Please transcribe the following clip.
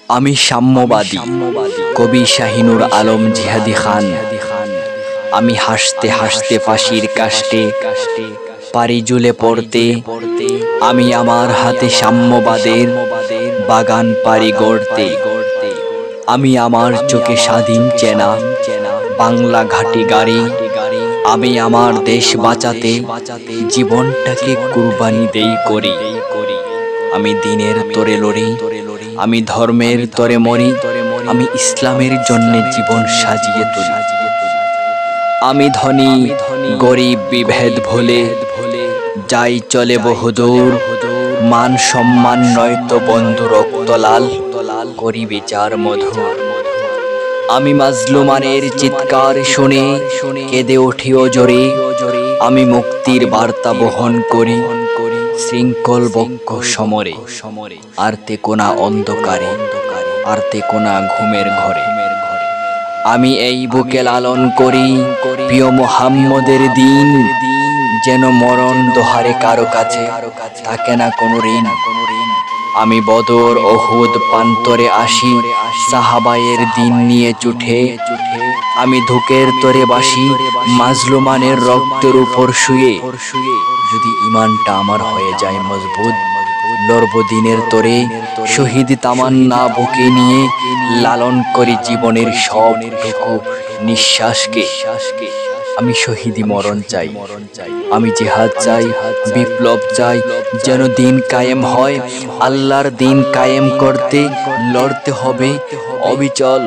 আমি সাম্যবাদী কবি শাহিনুর আলম জিহাদি খান। আমি হাসতে হাসতে ফাঁসির কাষ্টে পারি ঝুলে পড়তে। আমি আমার হাতে সাম্যবাদের বাগান পারি গড়তে। আমি আমার চোখে স্বাধীন চেনা বাংলা ঘাটি গাড়ি। আমি আমার দেশ বাঁচাতে জীবনটাকে কুরবানি দেই করি। আমি দিনের তরে লড়ি, আমি ধর্মের তরে মরি, আমি ইসলামের জন্য জীবন সাজিয়ে তুলি। আমি ধনী গরিব বিভেদ ভুলে যাই চলে বহুদূর। মান সম্মান নয়তো বন্ধু রক্ত লাল করি বিচার মধুর। আমি মাজলুমানের চিৎকার শুনে কেঁদে উঠিও জোরে। আমি মুক্তির বার্তা বহন করি শৃঙ্খল বক্ষ সমরে। আরতে কোনা অন্ধকারে, আরতে কোনা ঘুমের ঘরে। আমি এই বুকে লালন করি প্রিয় মুহাম্মদের দিন। যেন মরণ দোহারে কারো কাছে থাকে না কোনো ঋণ। আমি বদর ওহুদ প্রান্তরে আসি সাহাবায়ের দিন নিয়ে চুঠে। আমি ধুকের তরে বাসি মাজলুমানের রক্তের উপর শুয়ে। যদি ইমানটা আমার হয়ে যায় মজবুত, লড়ব দিনের তরে শহীদ তামান্না বুকে নিয়ে। লালন করি জীবনের সবটুকু নিঃশ্বাসকে। আমি শহীদি মরণ চাই, আমি জিহাদ চাই, বিপ্লব চাই। যেন দিন কায়েম হয়, আল্লাহর দিন কায়েম করতে লড়তে হবে অবিচল।